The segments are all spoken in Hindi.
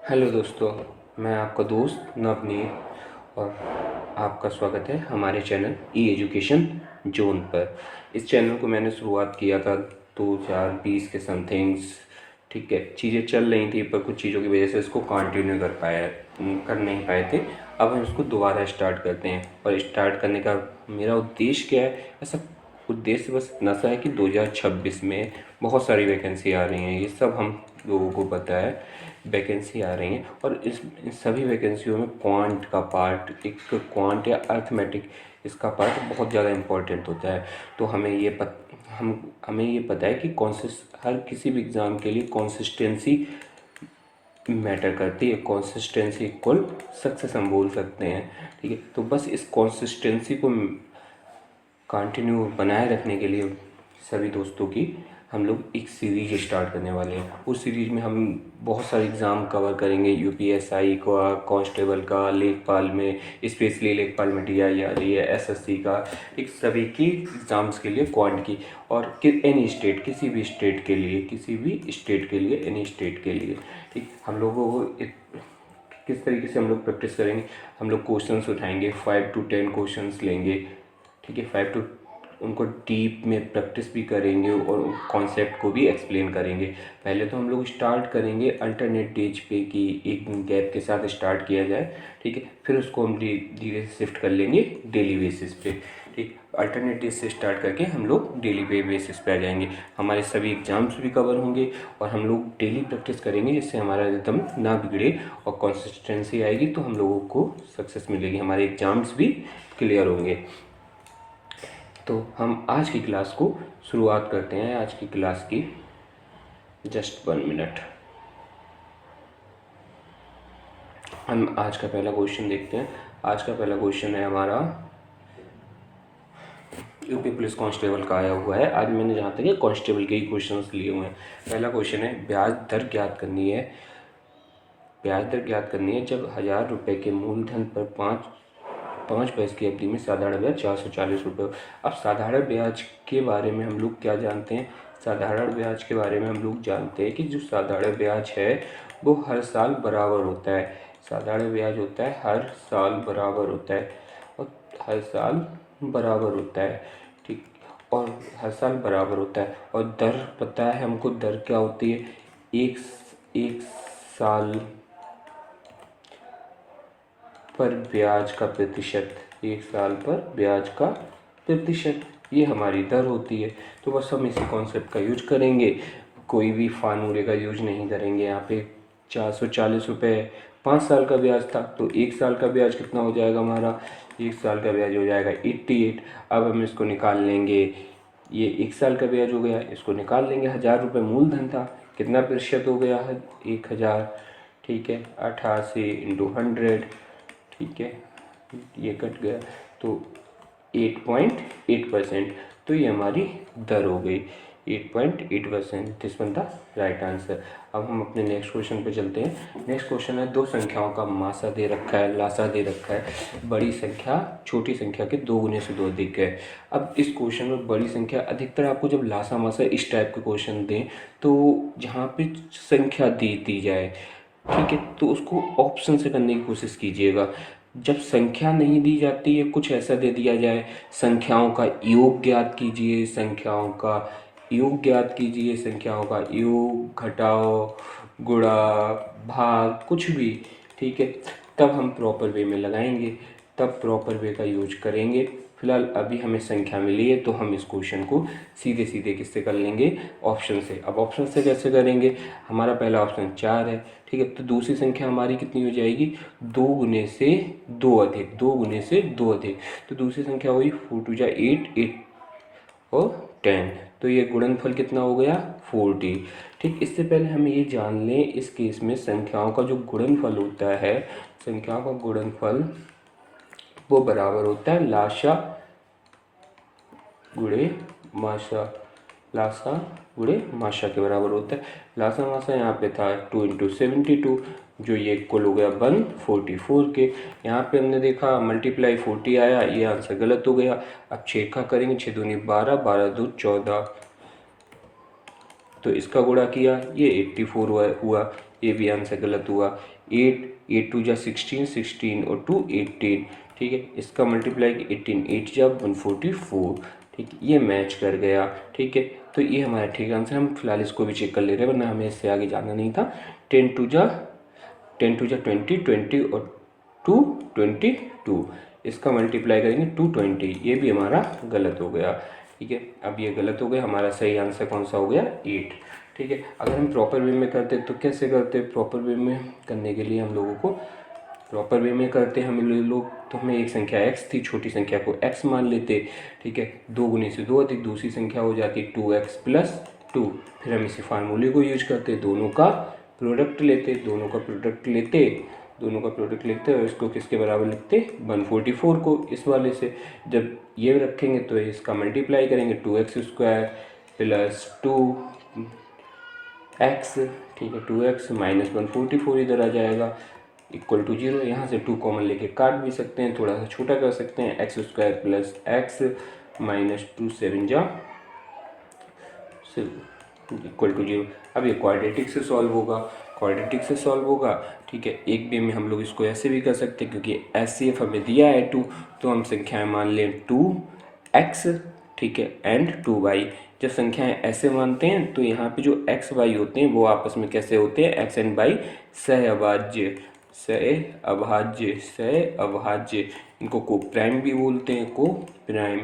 हेलो दोस्तों, मैं आपका दोस्त नवनीत और आपका स्वागत है हमारे चैनल ई एजुकेशन जोन पर। इस चैनल को मैंने शुरुआत किया था 2020 के समथिंग्स। ठीक है, चीज़ें चल रही थी पर कुछ चीज़ों की वजह से इसको कंटिन्यू कर नहीं पाए थे। अब हम इसको दोबारा स्टार्ट करते हैं और स्टार्ट करने का मेरा उद्देश्य क्या है? ऐसा उद्देश्य बस इतना सा है कि 2026 में बहुत सारी वैकेंसी आ रही हैं, ये सब हम लोगों को पता है। वैकेंसी आ रही हैं और इन सभी वैकेंसियों में क्वांट का पार्ट, एक क्वांट या अर्थमेटिक, इसका पार्ट बहुत ज़्यादा इम्पोर्टेंट होता है। तो हमें ये पता है कि हर किसी भी एग्ज़ाम के लिए कंसिस्टेंसी मैटर करती है। कंसिस्टेंसी इक्वल सक्सेस हम बोल सकते हैं। ठीक है, तो बस इस कंसिस्टेंसी को कंटिन्यू बनाए रखने के लिए सभी दोस्तों की हम लोग एक सीरीज स्टार्ट करने वाले हैं। उस सीरीज में हम बहुत सारे एग्ज़ाम कवर करेंगे, यूपीएसआई का, कांस्टेबल का, लेखपाल में, स्पेशली लेखपाल में DI आ रही है, SSC का, एक सभी की एग्ज़ाम्स के लिए क्वांट की, और एनी स्टेट, किसी भी स्टेट के लिए, एनी स्टेट के लिए। ठीक, हम लोगों को किस तरीके से हम लोग प्रैक्टिस करेंगे? हम लोग क्वेश्चंस उठाएंगे, 5 to 10 क्वेश्चंस लेंगे। ठीक है, उनको डीप में प्रैक्टिस भी करेंगे और कॉन्सेप्ट को भी एक्सप्लेन करेंगे। पहले तो हम लोग स्टार्ट करेंगे अल्टरनेट डेज पे, कि एक दिन गैप के साथ स्टार्ट किया जाए। ठीक है, फिर उसको हम धीरे से शिफ्ट कर लेंगे डेली बेसिस पे। ठीक, अल्टरनेट डेज से स्टार्ट करके हम लोग डेली बेसिस पे आ जाएंगे। हमारे सभी एग्जाम्स भी कवर होंगे और हम लोग डेली प्रैक्टिस करेंगे, जिससे हमारा रिदम ना बिगड़े और कंसिस्टेंसी आएगी तो हम लोगों को सक्सेस मिलेगी, हमारे एग्जाम्स भी क्लियर होंगे। तो हम आज की क्लास को शुरुआत करते हैं। आज की क्लास की जस्ट 1 मिनट। हम आज का पहला क्वेश्चन देखते हैं। आज का पहला क्वेश्चन है हमारा यूपी पुलिस कांस्टेबल का आया हुआ है। आज मैंने जहाँ तक कांस्टेबल के ही क्वेश्चंस लिए हुए हैं। पहला क्वेश्चन है, ब्याज दर ज्ञात करनी है। ब्याज दर ज्ञात करनी है जब 1000 रुपये के मूलधन पर पाँच पैसे की अवधि में साधारण ब्याज 440 रुपये। अब साधारण ब्याज के बारे में हम लोग क्या जानते हैं? साधारण ब्याज के बारे में हम लोग जानते हैं कि जो साधारण ब्याज है वो हर साल बराबर होता है। साधारण ब्याज होता है हर साल बराबर होता है, और हर साल बराबर होता है। ठीक, और हर साल बराबर होता है। और दर पता है हमको, दर क्या होती है? एक साल पर ब्याज का प्रतिशत, एक साल पर ब्याज का प्रतिशत, ये हमारी दर होती है। तो बस हम इसी कॉन्सेप्ट का यूज करेंगे, कोई भी फार्मूले का यूज नहीं करेंगे। यहाँ पे 440 रुपये 5 साल का ब्याज था, तो एक साल का ब्याज कितना हो जाएगा हमारा? एक साल का ब्याज हो जाएगा 88। अब हम इसको निकाल लेंगे, ये एक साल का ब्याज हो गया, इसको निकाल लेंगे। 1000 रुपये मूलधन था, कितना प्रतिशत हो गया है? 1000। ठीक है, 88 इंटू 100। ठीक है, ये कट गया तो 8.8%। तो ये हमारी दर हो गई 8.8%। This one the right answer. अब हम अपने नेक्स्ट क्वेश्चन पे चलते हैं। नेक्स्ट क्वेश्चन है, दो संख्याओं का मासा दे रखा है, लासा दे रखा है। बड़ी संख्या छोटी संख्या के 2 गुने से 2 अधिक है। अब इस क्वेश्चन में बड़ी संख्या, अधिकतर आपको जब लासा मासा इस टाइप के क्वेश्चन दें तो जहाँ पे संख्या दी जाए, ठीक है, तो उसको ऑप्शन से करने की कोशिश कीजिएगा। जब संख्या नहीं दी जाती है, कुछ ऐसा दे दिया जाए, संख्याओं का योग ज्ञात कीजिए, संख्याओं का योग ज्ञात कीजिए, संख्याओं का योग, घटाओ, गुणा, भाग, कुछ भी, ठीक है, तब हम प्रॉपर वे में लगाएंगे, तब प्रॉपर वे का यूज करेंगे। फिलहाल अभी हमें संख्या मिली है तो हम इस क्वेश्चन को सीधे सीधे किससे कर लेंगे? ऑप्शन से। अब ऑप्शन से कैसे करेंगे? हमारा पहला ऑप्शन 4 है, ठीक है, तो दूसरी संख्या हमारी कितनी हो जाएगी? 2 गुने से 2 अधिक, 2 गुने से 2 अधिक, तो दूसरी संख्या हुई 4 2 जा 8, 8 और 10, तो ये गुणनफल कितना हो गया? 40। ठीक, इससे पहले हम ये जान लें, इस केस में संख्याओं का जो गुणनफल होता है, संख्याओं का गुणनफल वो बराबर होता है लाशा गुणे माशा। लासा गुणे माशा के बराबर होता है। लासा माशा यहाँ पे था 2 इंटू 72, जो ये इक्वल हो गया 144 के। यहाँ पे हमने देखा मल्टीप्लाई 40 आया, ये आंसर गलत हो गया। अब 6 का करेंगे, 6 दूनी 12, 12 दो 14, तो इसका गुणा किया, ये 84 हुआ। ये भी आंसर गलत हुआ। 8 8 2 जा 16, 16 और 2 18, ठीक है। इसका मल्टीप्लाई 18 8 जा 144, ठीक है, ये मैच कर गया, ठीक है। तो ये हमारा ठीक आंसर। हम फिलहाल इसको भी चेक कर ले रहे हैं वरना हमें इससे आगे जाना नहीं था। 10 2 जा 20 20 और 2 22, इसका मल्टीप्लाई करेंगे 220, ये भी हमारा गलत हो गया, ठीक है। अब ये गलत हो गया, हमारा सही आंसर कौन सा हो गया? 8, ठीक है। अगर हम प्रॉपर वे में करते तो कैसे करते? प्रॉपर वे में करने के लिए हम लोगों को प्रॉपर वे में करते हम लोग तो हमें एक संख्या x थी, छोटी संख्या को x मान लेते, ठीक है। 2 गुने से 2 अधिक दूसरी संख्या हो जाती 2x प्लस 2, फिर हम इसी फार्मूले को यूज करते, दोनों का प्रोडक्ट लेते और इसको किसके बराबर लिखते? 144 को। इस वाले से जब ये रखेंगे तो इसका मल्टीप्लाई करेंगे 2x स्क्वायर प्लस 2x, ठीक है, 2x माइनस 144 इधर आ जाएगा इक्वल टू 0। यहाँ से 2 कॉमन लेके काट भी सकते हैं, थोड़ा सा छोटा कर सकते हैं, x square plus x minus 2 7 जा इक्वल टू 0। अब ये क्वाड्रेटिक से सॉल्व होगा, ठीक है। एक वे में हम लोग इसको ऐसे भी कर सकते हैं क्योंकि एचसीएफ हमें दिया है 2, तो हम संख्याएं मान लें 2x, ठीक है, एंड 2y। जब संख्याएं ऐसे मानते हैं तो यहाँ पे जो x y होते हैं वो आपस में कैसे होते हैं? x एंड y सहअभाज्य, इनको को प्राइम भी बोलते हैं, को प्राइम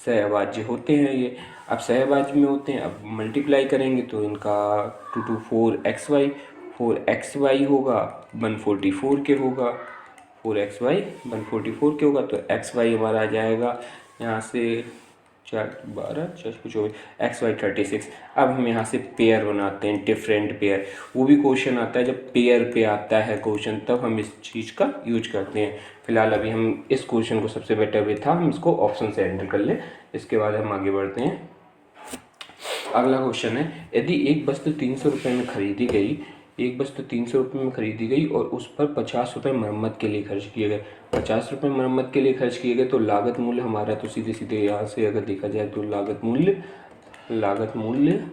सहअभाज्य होते हैं ये। अब सहअभाज्य में होते हैं, अब मल्टीप्लाई करेंगे तो इनका 2 2 4xy होगा 144 के होगा, 4xy 144 के होगा। तो xy हमारा आ जाएगा यहाँ से 4 12 4 24 xy 36। अब हम यहाँ से पेयर बनाते हैं, डिफरेंट पेयर। वो भी क्वेश्चन आता है जब पेयर पे आता है क्वेश्चन, तब हम इस चीज़ का यूज करते हैं। फिलहाल अभी हम इस क्वेश्चन को सबसे बेटर वे था हम इसको ऑप्शन से एंटर कर लें, इसके बाद हम आगे बढ़ते हैं। अगला क्वेश्चन है, यदि एक वस्तु 300 रुपये में खरीदी गई और उस पर 50 रुपये मरम्मत के लिए खर्च किए गए, 50 रुपये मरम्मत के लिए खर्च किए गए, तो लागत मूल्य हमारा, तो सीधे सीधे यहाँ से अगर देखा जाए तो लागत मूल्य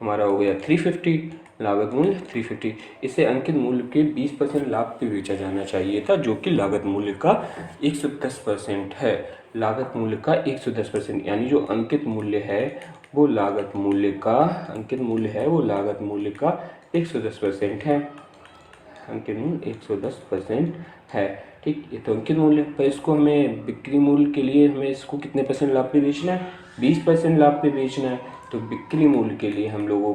हमारा हो गया 350, लागत मूल्य 350। इसे अंकित मूल्य के 20% लाभ पे बेचा जाना चाहिए था, जो कि लागत मूल्य का 110% है। लागत मूल्य का 110%, यानी जो अंकित मूल्य है वो लागत मूल्य का 110% है। अंकित मूल्य 110% है, ठीक। ये तो अंकित मूल्य पर इसको हमें बिक्री मूल्य के लिए हमें इसको कितने परसेंट लाभ पे बेचना है? 20% लाभ पे बेचना है। तो बिक्री मूल्य के लिए हम लोगों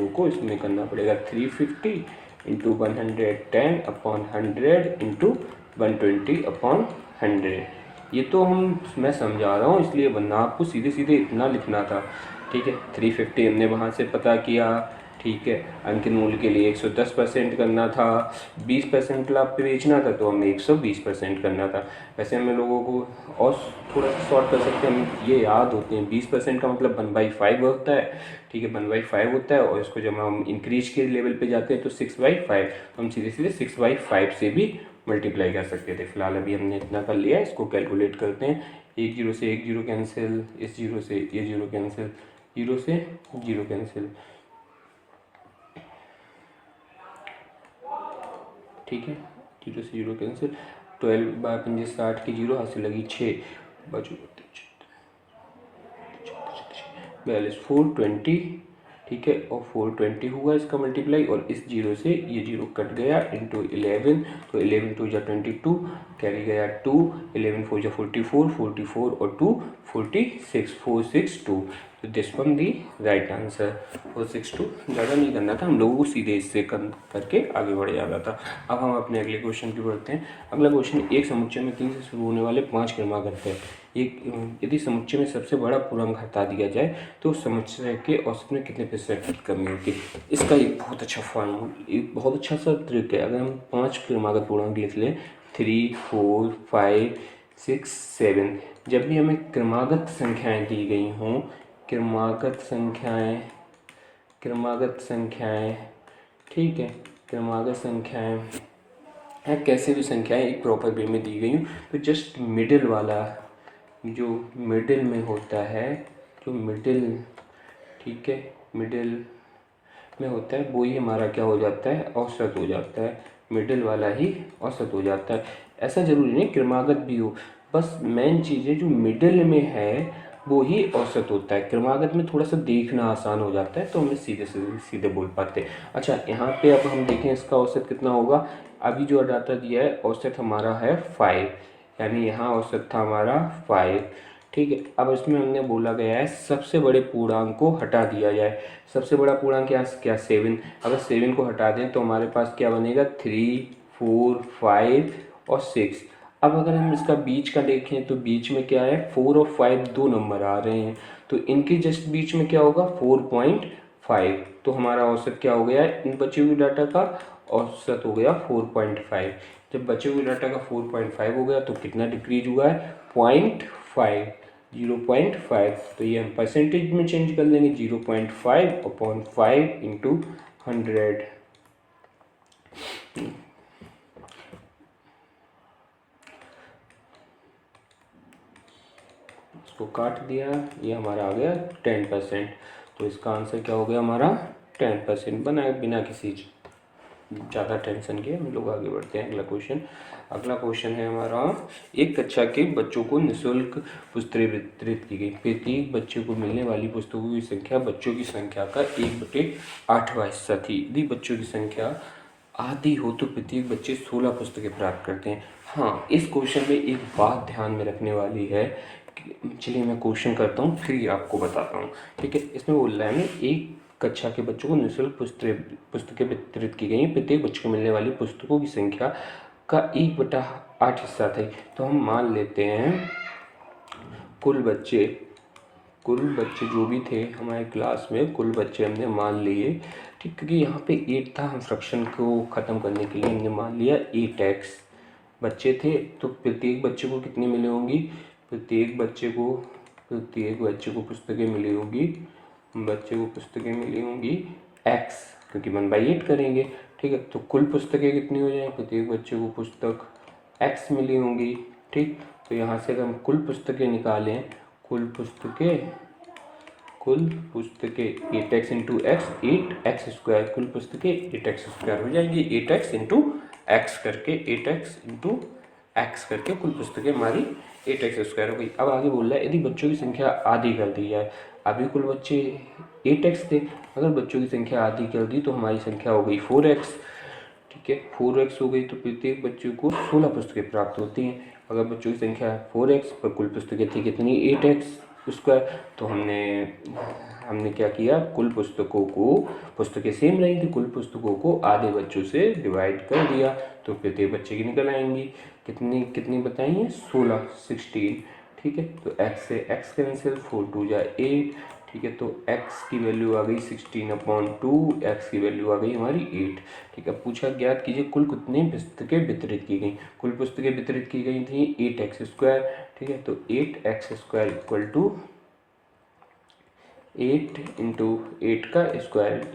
को इसमें करना पड़ेगा 350 इंटू 110 अपॉन 100 इंटू 120/100। ये तो मैं समझा रहा हूँ इसलिए, वरना आपको सीधे सीधे इतना लिखना था, ठीक है। 350 हमने वहाँ से पता किया, ठीक है। अंकित मूल्य के लिए 110% करना था, 20% लाभ पे बेचना था तो हमें 120% करना था। वैसे हम लोगों को और थोड़ा शॉर्ट कर सकते हैं, हम ये याद होते हैं 20% का मतलब 1/5 होता है, ठीक है, 1/5 होता है। और इसको जब हम इंक्रीज के लेवल पे जाते हैं तो 6/5, तो हम सीधे सीधे 6/5 से भी मल्टीप्लाई कर सकते थे। फिलहाल अभी हमने इतना कर लिया है, इसको कैलकुलेट करते हैं। 1 0 से 1 0 कैंसिल, इस 0 से ये 0 कैंसिल, 0 से 0 कैंसिल, ठीक है, 0 से 0 कैंसिल। 12 बाय 5 60 की 0 हाथ से लगी 6 बचो 42 420, ठीक है। और 420 हुआ इसका मल्टीप्लाई, और इस 0 से ये 0 कट गया इंटू 11, तो 11 2 जा 22, कैरी गया 2, 11 4 जा 44, 44 और 2 46, 462। तो this one the right answer 462। ज़्यादा नहीं करना था हम लोगों को, सीधे इससे करके आगे बढ़ जाना था। अब हम अपने अगले क्वेश्चन की बढ़ते हैं। अगला क्वेश्चन, एक समुच्चय में 3 से शुरू होने वाले 5 क्रमागत है। यदि समुच्चय में सबसे बड़ा पूर्णांक हटा दिया जाए तो समुच्चय के औसत में कितने प्रतिशत की कमी होगी? इसका एक बहुत अच्छा सा ट्रिक है। अगर हम 5 क्रमागत पूर्णांक लिख लें 3 4 5 6 7, जब भी हमें क्रमागत संख्याएं दी गई हों, क्रमागत संख्याएं, ठीक है, क्रमागत संख्याएं है, कैसे भी संख्याएं एक प्रॉपर वे में दी गई हूँ, तो जस्ट मिडिल वाला जो मिडिल में होता है, जो मिडिल, ठीक है, मिडिल में होता है वो ही हमारा क्या हो जाता है, औसत हो जाता है, मिडिल वाला ही औसत हो जाता है। ऐसा ज़रूरी नहीं क्रमागत भी हो, बस मेन चीज़ें जो मिडिल में है वो ही औसत होता है। क्रमागत में थोड़ा सा देखना आसान हो जाता है तो हमें सीधे सीधे सीधे बोल पाते हैं। अच्छा, यहाँ पे अब हम देखें इसका औसत कितना होगा। अभी जो डाटा दिया है औसत हमारा है 5, यानी यहाँ औसत था हमारा 5। ठीक है, अब इसमें हमने बोला गया है सबसे बड़े पूर्णांक को हटा दिया जाए। सबसे बड़ा पूर्णांक क्या 7। अगर 7 को हटा दें तो हमारे पास क्या बनेगा 3, 4, 5 और 6। अब अगर हम इसका बीच का देखें तो बीच में क्या है 4 और 5 दो नंबर आ रहे हैं, तो इनके जस्ट बीच में क्या होगा 4.5। तो हमारा औसत क्या हो गया है इन बचे हुए डाटा का, औसत हो गया 4.5। जब बचे हुए डाटा का 4.5 हो गया तो कितना डिक्रीज हुआ है 0.5, 0.5। तो ये हम परसेंटेज में चेंज कर लेंगे 0.5/5 इंटू 100। इसको काट दिया, ये हमारा आ गया 10%। तो इसका आंसर क्या हो गया हमारा 10% बना, बिना किसी ज़्यादा टेंशन के हम लोग आगे बढ़ते हैं। अगला क्वेश्चन है हमारा, एक कक्षा के बच्चों को निःशुल्क पुस्तकें वितरित की गई। प्रत्येक बच्चे को मिलने वाली पुस्तकों की संख्या बच्चों की संख्या का 1/8वां हिस्सा थी। यदि बच्चों की संख्या आधी हो तो प्रत्येक बच्चे 16 पुस्तकें प्राप्त करते हैं। हाँ, इस क्वेश्चन में एक बात ध्यान में रखने वाली है। चलिए मैं क्वेश्चन करता हूँ फिर आपको बताता हूँ। ठीक है, इसमें बोल रहा है ना एक कक्षा के बच्चों को निःशुल्क पुस्तकें वितरित की गई हैं। प्रत्येक बच्चे को मिलने वाली पुस्तकों की संख्या का 1/8 हिस्सा थे। तो हम मान लेते हैं कुल बच्चे जो भी थे हमारे क्लास में, कुल बच्चे हमने मान लिए। ठीक, क्योंकि यहाँ पे 8 था, हम फ्रैक्शन को ख़त्म करने के लिए हमने मान लिया 8x बच्चे थे। तो प्रत्येक बच्चे को कितनी मिली होंगी, प्रत्येक बच्चे को पुस्तकें मिली होंगी x, क्योंकि 1/8 करेंगे। ठीक है, तो कुल पुस्तकें कितनी हो जाएंगी, प्रत्येक बच्चे को पुस्तक x मिली होंगी। ठीक, तो यहाँ से अगर हम कुल पुस्तकें निकालें, कुल पुस्तकें 8x इंटू एक्स 8x², कुल पुस्तकें 8x² हो जाएंगी। 8x इंटू एक्स करके 8x इंटू एक्स करके कुल पुस्तकें हमारी 8x² हो गई। अब आगे बोल रहा है यदि बच्चों की संख्या आधी कर दी जाए। अभी कुल बच्चे 8x थे, अगर बच्चों की संख्या आधी कर दी तो हमारी संख्या हो गई 4x। ठीक है, 4x हो गई तो प्रत्येक बच्चे को 16 पुस्तकें प्राप्त होती हैं। अगर बच्चों की संख्या 4x पर कुल पुस्तकें थी कितनी 8x², तो हमने क्या किया, पुस्तकें सेम रही थी, कुल पुस्तकों को आधे बच्चों से डिवाइड कर दिया तो प्रत्येक बच्चे की निकल आएंगी। कितनी बताइए 16। ठीक है, तो x से x कैंसिल, 4 2 जा 8। ठीक है, तो x की वैल्यू आ गई 16/2, x की वैल्यू आ गई हमारी 8। ठीक है, पूछा ज्ञात कीजिए कुल कितनी पुस्तकें वितरित की गई। कुल पुस्तकें वितरित की गई थी 8x²। ठीक है, तो 8x² इक्वल टू 8 इंटू 8 का स्क्वायर,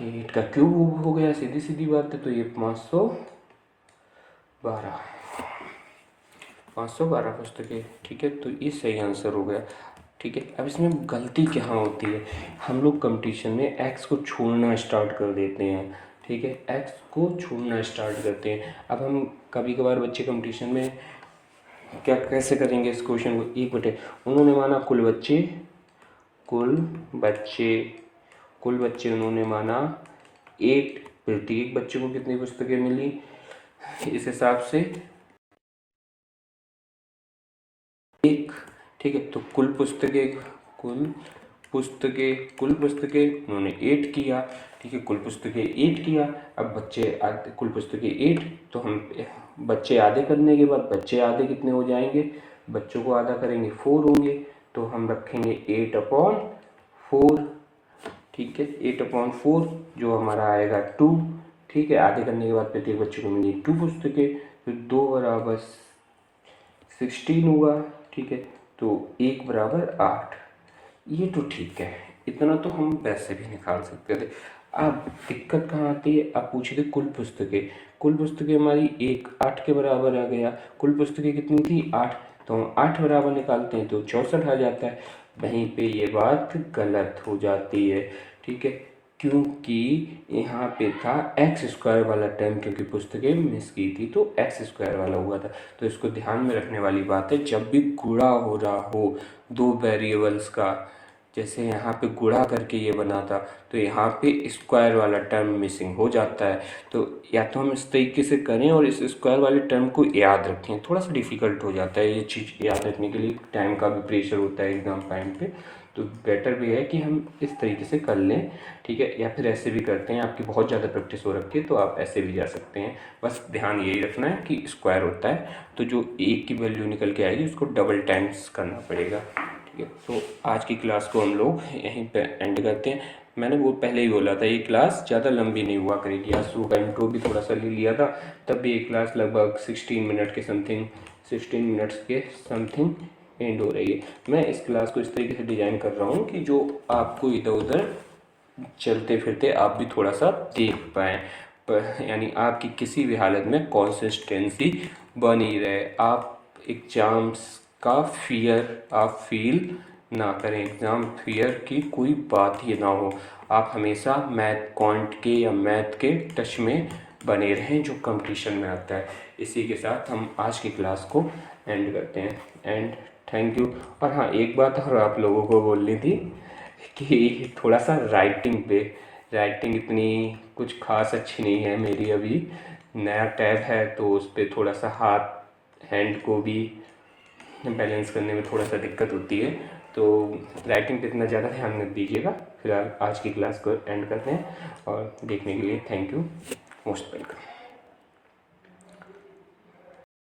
8 का क्यूब हो गया, सीधी बात है। तो ये 512 पुस्तकें। ठीक है, तो ये सही आंसर हो गया। ठीक है, अब इसमें गलती क्या होती है, हम लोग कंपटीशन में x को छोड़ना स्टार्ट कर देते हैं। ठीक है, x को छोड़ना स्टार्ट करते हैं। अब हम कभी कभार बच्चे कंपटीशन में कैसे करेंगे इस क्वेश्चन को, 1/, उन्होंने माना कुल बच्चे उन्होंने माना 8, प्रत्येक बच्चे को कितनी पुस्तकें मिली, इस हिसाब से 1। ठीक है, तो कुल पुस्तकें उन्होंने 8 किया। ठीक है, कुल पुस्तकें 8 किया। अब कुल पुस्तकें 8, तो हम बच्चे आधे करने के बाद बच्चे आधे कितने हो जाएंगे, बच्चों को आधा करेंगे 4 होंगे, तो हम रखेंगे 8/4। ठीक है, 8/4 जो हमारा आएगा 2। ठीक है, आधे करने के बाद प्रत्येक बच्चे को मिली 2 पुस्तकें, तो 2 बराबर 16 हुआ। ठीक है, तो 1 बराबर 8। ये तो ठीक है, इतना तो हम वैसे भी निकाल सकते थे। अब दिक्कत कहाँ आती है, अब पूछे थे कुल पुस्तकें हमारी 8 के बराबर आ गया। कुल पुस्तकें कितनी थी 8, तो हम 8 बराबर निकालते हैं तो 64 आ जाता है। वहीं पे ये बात गलत हो जाती है। ठीक है, क्योंकि यहाँ पे था एक्स स्क्वायर वाला टर्म, क्योंकि पुस्तकें मिस की थी तो एक्स स्क्वायर वाला हुआ था। तो इसको ध्यान में रखने वाली बात है, जब भी गुणा हो रहा हो दो वेरिएबल्स का, जैसे यहाँ पे गुणा करके ये बना था तो यहाँ पे स्क्वायर वाला टर्म मिसिंग हो जाता है। तो या तो हम इस तरीके से करें और इस स्क्वायर वाले टर्म को याद रखें, थोड़ा सा डिफ़िकल्ट हो जाता है ये चीज़ याद रखने के लिए, टाइम का भी प्रेशर होता है एग्ज़ाम टाइम पे। तो बेटर भी है कि हम इस तरीके से कर लें, ठीक है, या फिर ऐसे भी करते हैं, आपकी बहुत ज़्यादा प्रैक्टिस हो रखी है तो आप ऐसे भी जा सकते हैं। बस ध्यान यही रखना है कि स्क्वायर होता है तो जो एक की वैल्यू निकल के आएगी उसको डबल टाइम्स करना पड़ेगा, ठीक है। तो आज की क्लास को हम लोग यहीं पे एंड करते हैं। मैंने वो पहले ही बोला था ये क्लास ज़्यादा लंबी नहीं हुआ करेगी, आज सुबह का इंट्रो भी थोड़ा सा ले लिया था, तब भी ये क्लास लगभग 16 मिनट के समथिंग 16 मिनट्स के समथिंग एंड हो रही है। मैं इस क्लास को इस तरीके से डिज़ाइन कर रहा हूँ कि जो आपको इधर उधर चलते फिरते आप भी थोड़ा सा देख पाएँ, यानी आपकी किसी भी हालत में कंसिस्टेंसी बनी रहे, आप एग्ज़ाम्स का फियर आप फील ना करें, एग्ज़ाम फियर की कोई बात ही ना हो, आप हमेशा मैथ क्वांट के या मैथ के टच में बने रहें जो कंपटीशन में आता है। इसी के साथ हम आज की क्लास को एंड करते हैं एंड थैंक यू। और हाँ, एक बात और आप लोगों को बोलनी थी कि थोड़ा सा राइटिंग इतनी कुछ खास अच्छी नहीं है मेरी, अभी नया टैब है तो उस पर थोड़ा सा हाथ हैंड को भी बैलेंस करने में थोड़ा सा दिक्कत होती है, तो राइटिंग पे इतना ज़्यादा ध्यान मत दीजिएगा। फिलहाल आज की क्लास को एंड करते हैं और देखने के लिए थैंक यू, मोस्ट वेलकम।